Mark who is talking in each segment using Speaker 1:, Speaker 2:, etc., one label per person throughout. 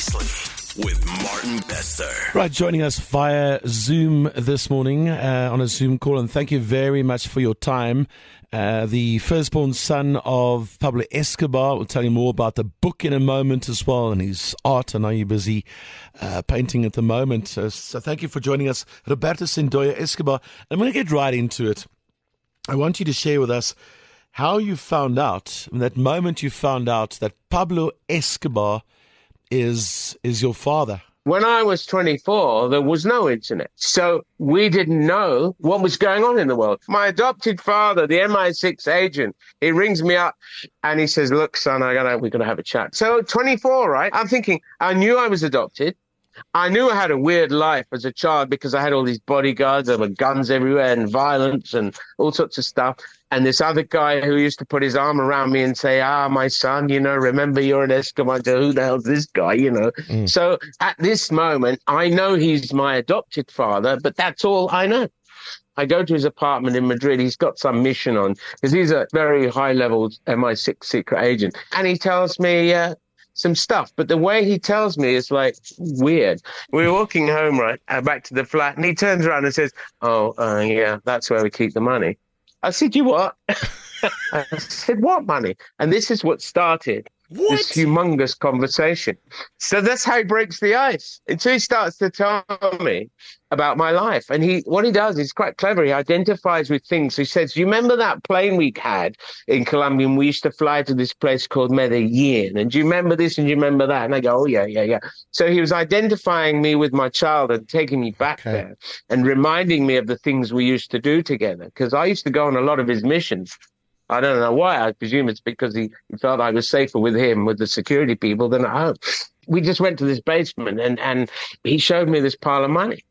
Speaker 1: Seriously with Martin Bester.
Speaker 2: Right, joining us via Zoom this morning on a Zoom call, and thank you very much for your time. The firstborn son of Pablo Escobar. We'll tell you more about the book in a moment as well, and his art. I know you're busy painting at the moment. So thank you for joining us, Roberto Sendoya Escobar. I'm going to get right into it. I want you to share with us how you found out, in that moment you found out that Pablo Escobar is your father.
Speaker 3: When I was 24, there was no internet. So we didn't know what was going on in the world. My adopted father, the MI6 agent, he rings me up and he says, look, son, we're going to have a chat. So 24, right? I'm thinking, I knew I was adopted. I knew I had a weird life as a child because I had all these bodyguards. There were guns everywhere and violence and all sorts of stuff. And this other guy who used to put his arm around me and say, my son, remember you're an Escobar. Who the hell's this guy, So at this moment, I know he's my adopted father, but that's all I know. I go to his apartment in Madrid. He's got some mission on because he's a very high-level MI6 secret agent. And he tells me some stuff, but the way he tells me is like weird. We were walking home, right, back to the flat, and he turns around and says, yeah, that's where we keep the money. I said, you what? I said, what money? And this is what started this humongous conversation. So that's how he breaks the ice. Until he starts to tell me about my life. And what he does is quite clever. He identifies with things. He says, you remember that plane we had in Colombia and we used to fly to this place called Medellin? And do you remember this and do you remember that? And I go, oh, yeah. So he was identifying me with my child and taking me back there and reminding me of the things we used to do together. Because I used to go on a lot of his missions. I don't know why. I presume it's because he felt I was safer with him, with the security people, than at home. We just went to this basement and he showed me this pile of money.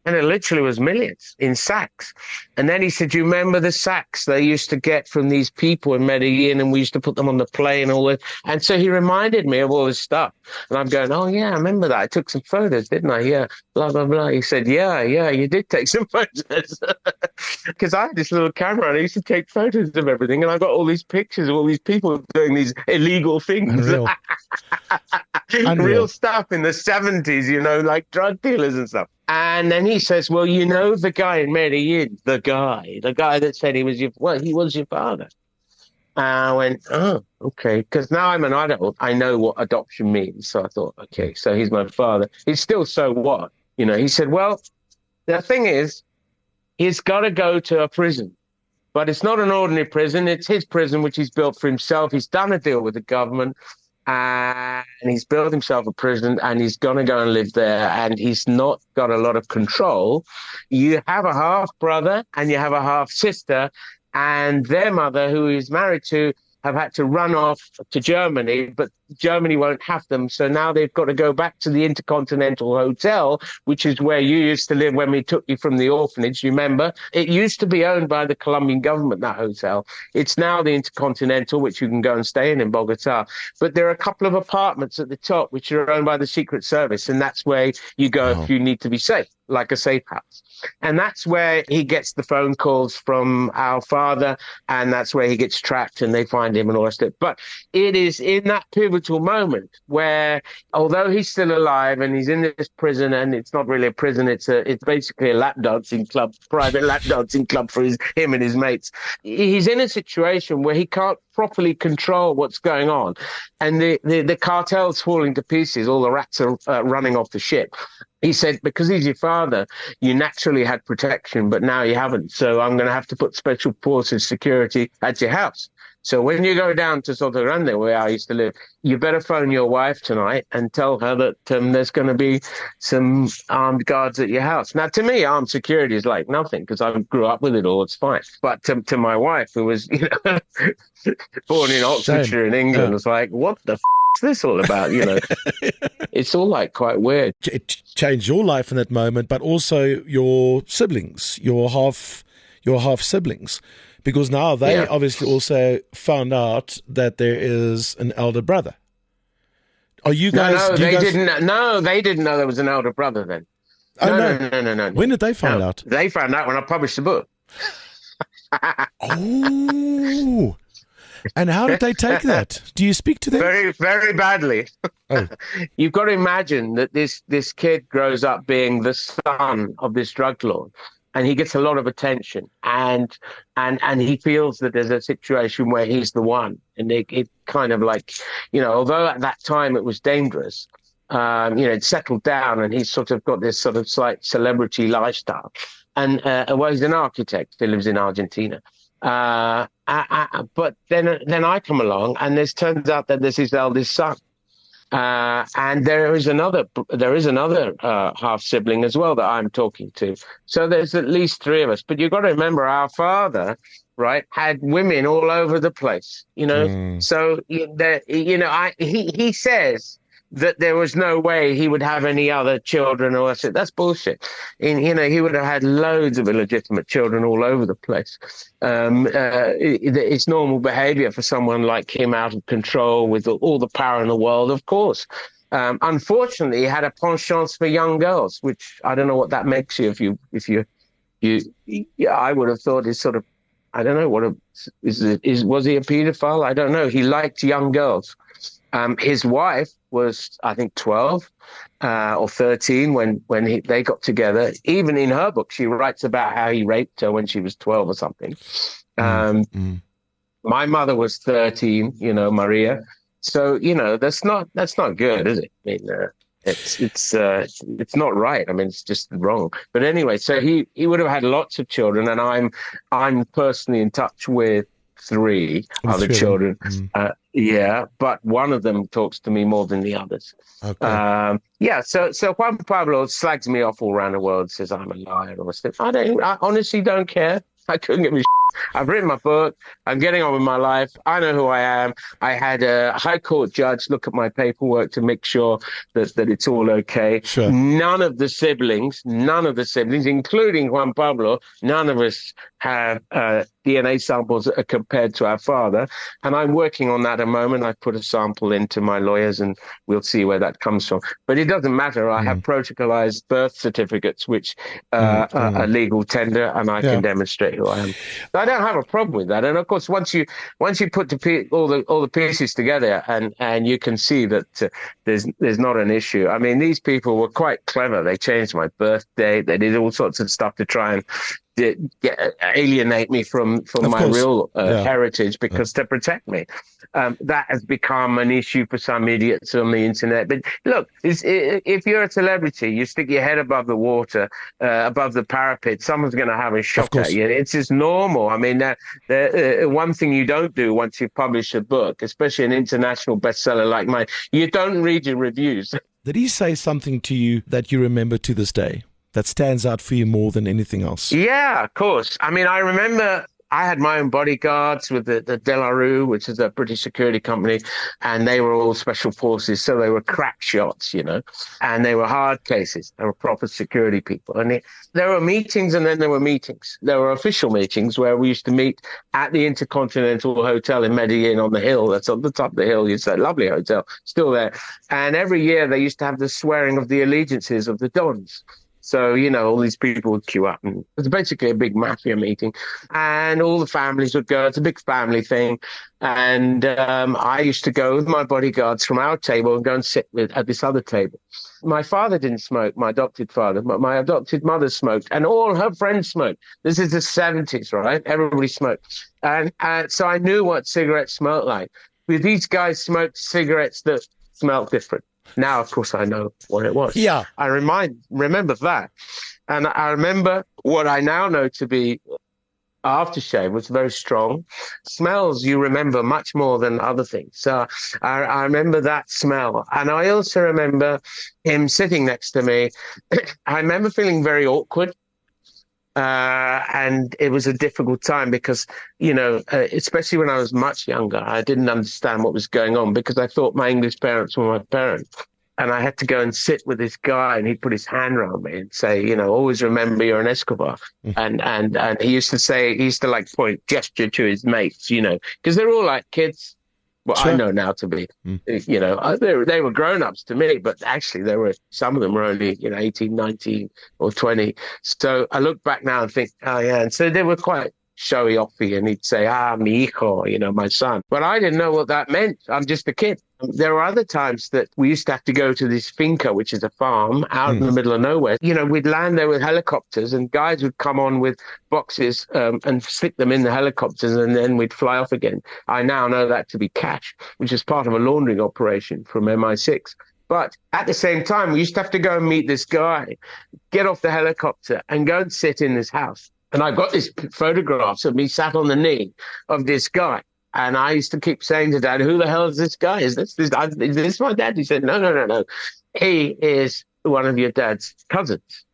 Speaker 3: And it literally was millions in sacks. And then he said, you remember the sacks they used to get from these people in Medellin and we used to put them on the plane and all that. And so he reminded me of all this stuff. And I'm going, oh, yeah, I remember that. I took some photos, didn't I? Yeah, blah, blah, blah. He said, yeah, you did take some photos. Because I had this little camera and I used to take photos of everything. And I got all these pictures of all these people doing these illegal things.
Speaker 2: Unreal.
Speaker 3: Real stuff in the 70s, like drug dealers and stuff. And then he says, well, the guy in Medellin, the guy that said he was your father. I went, oh, okay. Because now I'm an adult. I know what adoption means. So I thought, okay, so he's my father. He's still so what? He said, well, the thing is, he's got to go to a prison. But it's not an ordinary prison. It's his prison, which he's built for himself. He's done a deal with the government. And he's built himself a prison and he's going to go and live there and he's not got a lot of control. You have a half brother and you have a half sister and their mother, who he's married to, have had to run off to Germany, but Germany won't have them. So now they've got to go back to the Intercontinental Hotel, which is where you used to live when we took you from the orphanage. You remember? It used to be owned by the Colombian government, that hotel. It's now the Intercontinental, which you can go and stay in Bogota. But there are a couple of apartments at the top, which are owned by the Secret Service. And that's where you go if you need to be safe, like a safe house. And that's where he gets the phone calls from our father, and that's where he gets tracked and they find him and all that stuff. But it is in that pivotal moment where, although he's still alive and he's in this prison, and it's not really a prison, it's basically a lap dancing club, private lap dancing club for him and his mates. He's in a situation where he can't properly control what's going on. And the cartel's falling to pieces. All the rats are running off the ship. He said, because he's your father, you naturally had protection, but now you haven't. So I'm going to have to put special forces security at your house. So when you go down to Soto Grande, where I used to live, you better phone your wife tonight and tell her that there's going to be some armed guards at your house. Now, to me, armed security is like nothing because I grew up with it all. It's fine. But to my wife, who was born in Oxfordshire in England, was like, what the is this all about? It's all like quite weird.
Speaker 2: It changed your life in that moment, but also your siblings, your half siblings. Because now they obviously also found out that there is an elder brother. Are you guys?
Speaker 3: No, they didn't. No, they didn't know there was an elder brother then. No.
Speaker 2: When did they find out?
Speaker 3: They found out when I published the book.
Speaker 2: Oh, And how did they take that? Do you speak to them?
Speaker 3: Very, very badly.
Speaker 2: Oh.
Speaker 3: You've got to imagine that this kid grows up being the son of this drug lord, and he gets a lot of attention, and he feels that there's a situation where he's the one, and it kind of like, although at that time it was dangerous, it settled down, and he's sort of got this sort of slight celebrity lifestyle, and he's an architect. He lives in Argentina. But then I come along, and this turns out that there's his eldest son. And there is another half sibling as well that I'm talking to. So there's at least three of us. But you've got to remember, our father, right, had women all over the place. So he says that there was no way he would have any other children, or I said that's bullshit. He would have had loads of illegitimate children all over the place. It's normal behavior for someone like him, out of control with all the power in the world, of course. Unfortunately, he had a penchant for young girls, which I don't know what that makes you. I would have thought is sort of, I don't know was he a paedophile? I don't know. He liked young girls. His wife was, I think, 12 or 13 when they got together. Even in her book, she writes about how he raped her when she was 12 or something. My mother was 13, Maria. So, that's not good, is it? I mean, it's not right. I mean, it's just wrong. But anyway, so he would have had lots of children, and I'm personally in touch with three other children. But one of them talks to me more than the others. Okay. So Juan Pablo slags me off all around the world, says I'm a liar or stuff. I honestly don't care. I couldn't give a I've written my book. I'm getting on with my life. I know who I am. I had a high court judge look at my paperwork to make sure that it's all okay.
Speaker 2: Sure.
Speaker 3: None of the siblings, including Juan Pablo, none of us have DNA samples compared to our father. And I'm working on that at the moment. I put a sample into my lawyers, and we'll see where that comes from. But it doesn't matter. I have protocolized birth certificates, which are legal tender, and I can demonstrate who I am. So I don't have a problem with that. And of course, once you put all the pieces together, and you can see that there's not an issue. I mean, these people were quite clever. They changed my birthday. They did all sorts of stuff to try and alienate me from my real heritage, because to protect me. That has become an issue for some idiots on the internet. But look, if you're a celebrity, you stick your head above the water, above the parapet, someone's going to have a shot at you. It's just normal. I mean, one thing you don't do once you publish a book, especially an international bestseller like mine, you don't read your reviews.
Speaker 2: Did he say something to you that you remember to this day, that stands out for you more than anything else?
Speaker 3: Yeah, of course. I mean, I remember I had my own bodyguards with the De La Rue, which is a British security company, and they were all special forces. So they were crack shots, and they were hard cases. They were proper security people. And there were meetings, and then there were meetings. There were official meetings where we used to meet at the Intercontinental Hotel in Medellin on the hill. That's on the top of the hill. It's a lovely hotel, still there. And every year they used to have the swearing of the allegiances of the Dons. So, all these people would queue up, and it was basically a big mafia meeting, and all the families would go. It's a big family thing. And I used to go with my bodyguards from our table and go and sit at this other table. My father didn't smoke, my adopted father, but my adopted mother smoked, and all her friends smoked. This is the 70s, right? Everybody smoked. And so I knew what cigarettes smelled like. But these guys smoked cigarettes that smelled different. Now, of course, I know what it was.
Speaker 2: Yeah.
Speaker 3: I remember that. And I remember what I now know to be aftershave was very strong. Smells you remember much more than other things. So I remember that smell. And I also remember him sitting next to me. I remember feeling very awkward. And it was a difficult time because, especially when I was much younger, I didn't understand what was going on because I thought my English parents were my parents. And I had to go and sit with this guy, and he'd put his hand around me and say, always remember you're an Escobar. And he used to gesture to his mates, because they're all like kids. Well, sure. I know now to be, they were grown-ups to me, but actually some of them were only, 18, 19 or 20. So I look back now and think, oh yeah. And so they were quite showy offy, and he'd say, mi hijo, my son. But I didn't know what that meant. I'm just a kid. There were other times that we used to have to go to this finca, which is a farm out in the middle of nowhere. We'd land there with helicopters, and guys would come on with boxes and stick them in the helicopters, and then we'd fly off again. I now know that to be cash, which is part of a laundering operation from MI6. But at the same time, we used to have to go and meet this guy, get off the helicopter and go and sit in this house. And I've got these photographs of me sat on the knee of this guy. And I used to keep saying to Dad, who the hell is this guy? Is this my dad? He said, no. He is one of your dad's cousins.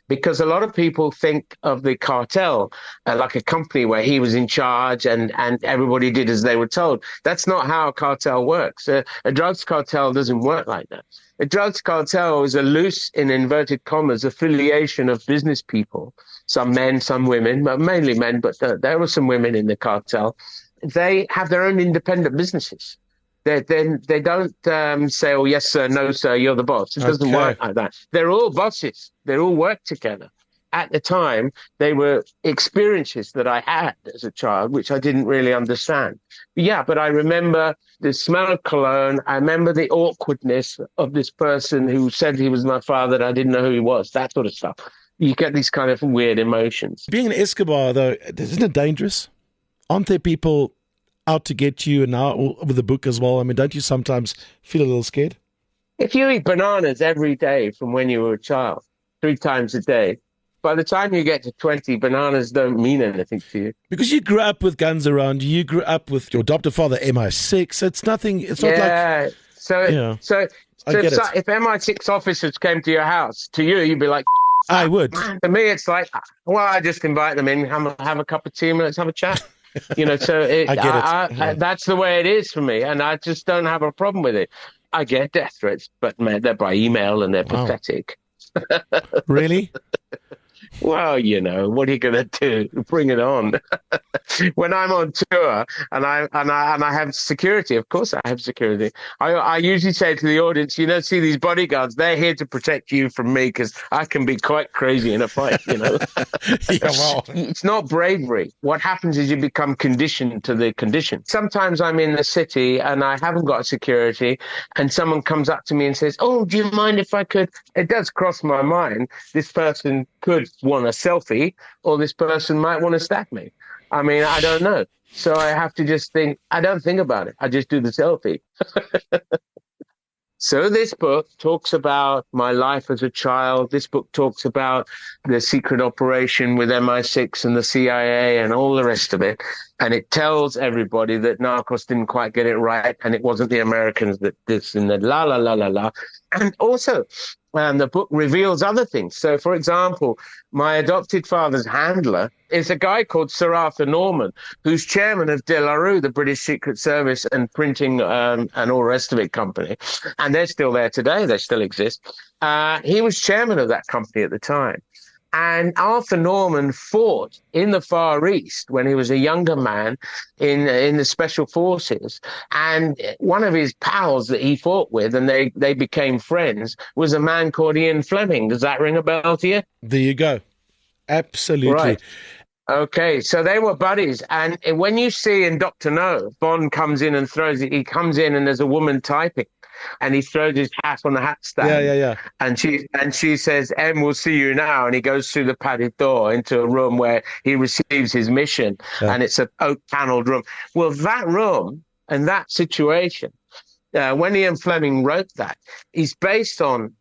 Speaker 3: Because a lot of people think of the cartel like a company where he was in charge and everybody did as they were told. That's not how a cartel works. A drugs cartel doesn't work like that. A drugs cartel is a loose, in inverted commas, affiliation of business people, some men, some women, but mainly men, but there were some women in the cartel. They have their own independent businesses. They don't say, oh, yes, sir, no, sir, you're the boss. It doesn't work like that. They're all bosses. They all work together. At the time, they were experiences that I had as a child, which I didn't really understand. But I remember the smell of cologne. I remember the awkwardness of this person who said he was my father, and I didn't know who he was, that sort of stuff. You get these kind of weird emotions.
Speaker 2: Being an Escobar, though, isn't it dangerous? Aren't there people out to get you, and now with the book as well? I mean, don't you sometimes feel a little scared?
Speaker 3: If you eat bananas every day from when you were a child, 3 times a day, by the time you get to 20, bananas don't mean anything to you.
Speaker 2: Because you grew up with guns around you, grew up with your adopted father, MI6. It's nothing, it's not like...
Speaker 3: So if MI6 officers came to your house, to you, you'd be like...
Speaker 2: I would.
Speaker 3: To me, it's like, well, I just invite them in, have a cup of tea, and let's have a chat. I get it. That's the way it is for me, and I just don't have a problem with it. I get death threats, but man, they're by email and they're pathetic.
Speaker 2: Really?
Speaker 3: Well, what are you going to do? Bring it on. When I'm on tour and I have security, of course I have security. I usually say to the audience, see these bodyguards, they're here to protect you from me because I can be quite crazy in a fight, It's not bravery. What happens is you become conditioned to the condition. Sometimes I'm in the city and I haven't got security and someone comes up to me and says, oh, do you mind if I could? It does cross my mind. This person could want a selfie or this person might want to stab me. I mean, I don't know. So I have to just think, I don't think about it. I just do the selfie. So this book talks about my life as a child. This book talks about the secret operation with MI6 and the CIA and all the rest of it. And it tells everybody that Narcos didn't quite get it right. And it wasn't the Americans that this and that, la, la, la, la, la. And also, the book reveals other things. So, for example, my adopted father's handler is a guy called Sir Arthur Norman, who's chairman of De La Rue, the British Secret Service and printing and all the rest of it company. And they're still there today. They still exist. He was chairman of that company at the time. And Arthur Norman fought in the Far East when he was a younger man in the Special Forces. And one of his pals that he fought with, and they became friends, was a man called Ian Fleming. Does that ring a bell to you?
Speaker 2: There you go. Absolutely.
Speaker 3: Right. Okay, so they were buddies. And when you see in Dr. No, Bond comes in and he comes in and there's a woman typing. And he throws his hat on the hat stand.
Speaker 2: Yeah.
Speaker 3: And she says, M will see you now. And he goes through the padded door into a room where he receives his mission. Yeah. And it's an oak paneled room. Well, that room and that situation, when Ian Fleming wrote that, is based on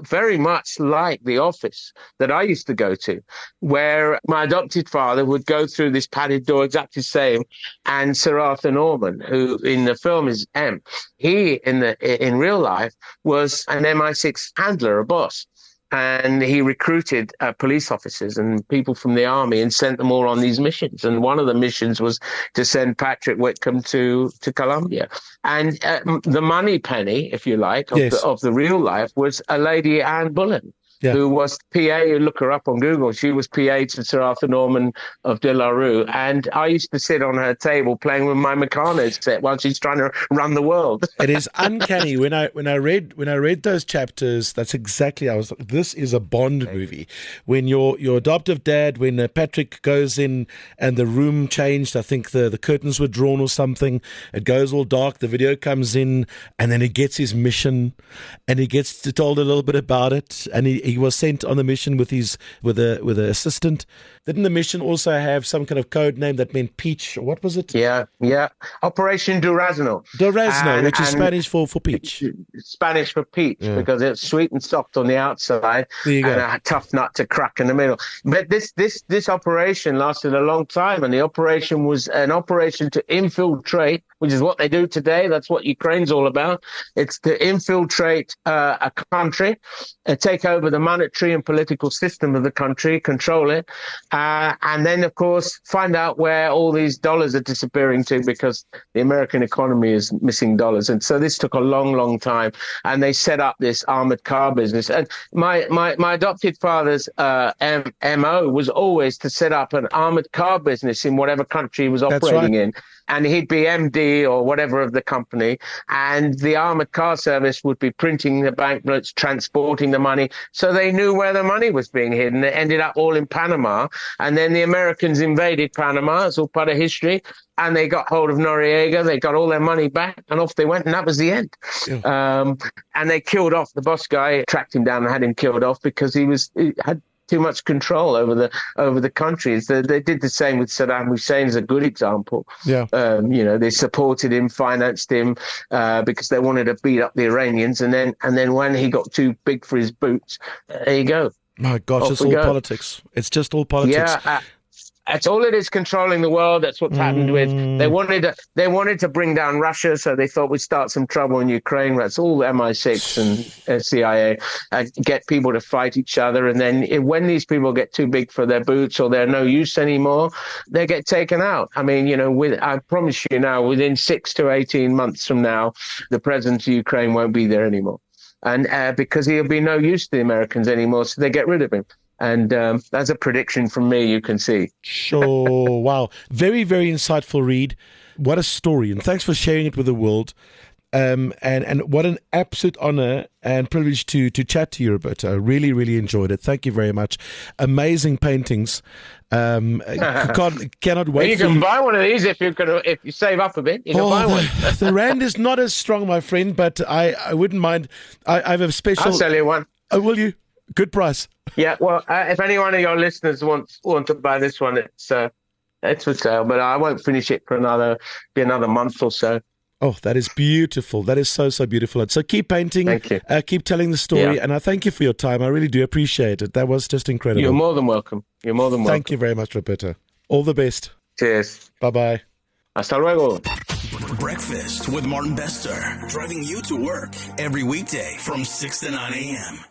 Speaker 3: very much like the office that I used to go to, where my adopted father would go through this padded door exactly the same, and Sir Arthur Norman, who in the film is M, he in real life was an MI6 handler, a boss. And he recruited police officers and people from the army and sent them all on these missions. And one of the missions was to send Patrick Whitcomb to Colombia. And the money penny, if you like, of the real life was a lady, Anne Bullen, who was PA. You look her up on Google. She was PA to Sir Arthur Norman of De La Rue. And I used to sit on her table playing with my Meccano set while she's trying to run the world.
Speaker 2: It is uncanny. When I read those chapters, that's exactly, I was like, this is a Bond movie. When your adoptive dad, when Patrick goes in and the room changed, I think the curtains were drawn or something, it goes all dark, the video comes in, and then he gets his mission, and he gets told a little bit about it, and he was sent on the mission with a assistant. Didn't the mission also have some kind of code name that meant peach? Or what was it?
Speaker 3: Yeah. Operation Durazno.
Speaker 2: Durazno, which is Spanish for peach.
Speaker 3: Spanish for peach, because it's sweet and soft on the outside and a tough nut to crack in the middle. But this operation lasted a long time, and the operation was an operation to infiltrate, which is what they do today. That's what Ukraine's all about. It's to infiltrate a country, take over the monetary and political system of the country, control it, and then, of course, find out where all these dollars are disappearing to, because the American economy is missing dollars. And so this took a long, long time. And they set up this armored car business. And my adopted father's MO was always to set up an armored car business in whatever country he was operating in. And he'd be MD or whatever of the company, and the armored car service would be printing the banknotes, transporting the money. So they knew where the money was being hidden. It ended up all in Panama. And then the Americans invaded Panama. It's all part of history. And they got hold of Noriega. They got all their money back, and off they went. And that was the end. Yeah. And they killed off the boss guy, tracked him down and had him killed off because he had too much control over the countries. They did the same with Saddam Hussein as a good example. Yeah. They supported him, financed him, because they wanted to beat up the Iranians. And then when he got too big for his boots, there you go.
Speaker 2: My gosh, it's all politics. It's just all politics.
Speaker 3: Yeah. That's all it is, controlling the world. That's what's happened with. They wanted to bring down Russia, so they thought we'd start some trouble in Ukraine. That's all MI6 and CIA, get people to fight each other. And then when these people get too big for their boots or they're no use anymore, they get taken out. I mean, I promise you now, within 6 to 18 months from now, the president of Ukraine won't be there anymore. And because he'll be no use to the Americans anymore, so they get rid of him. And that's a prediction from me, you can see.
Speaker 2: Sure. Wow. Very, very insightful read. What a story. And thanks for sharing it with the world. And what an absolute honor and privilege to chat to you, Roberto. I really, really enjoyed it. Thank you very much. Amazing paintings. Cannot wait.
Speaker 3: You can buy one of these if you save up a bit. You can buy one.
Speaker 2: The rand is not as strong, my friend, but I wouldn't mind. I have a special.
Speaker 3: I'll sell you one.
Speaker 2: Oh, will you? Good price.
Speaker 3: Yeah, well, if any one of your listeners want to buy this one, it's for sale. But I won't finish it for another month or so.
Speaker 2: Oh, that is beautiful. That is so, so beautiful. So keep painting. Thank you. Keep telling the story. Yeah. And I thank you for your time. I really do appreciate it. That was just incredible.
Speaker 3: You're more than welcome.
Speaker 2: Thank you very much, Roberto. All the best.
Speaker 3: Cheers.
Speaker 2: Bye-bye.
Speaker 3: Hasta luego.
Speaker 1: Breakfast with Martin Bester, driving you to work every weekday from 6 to 9 a.m.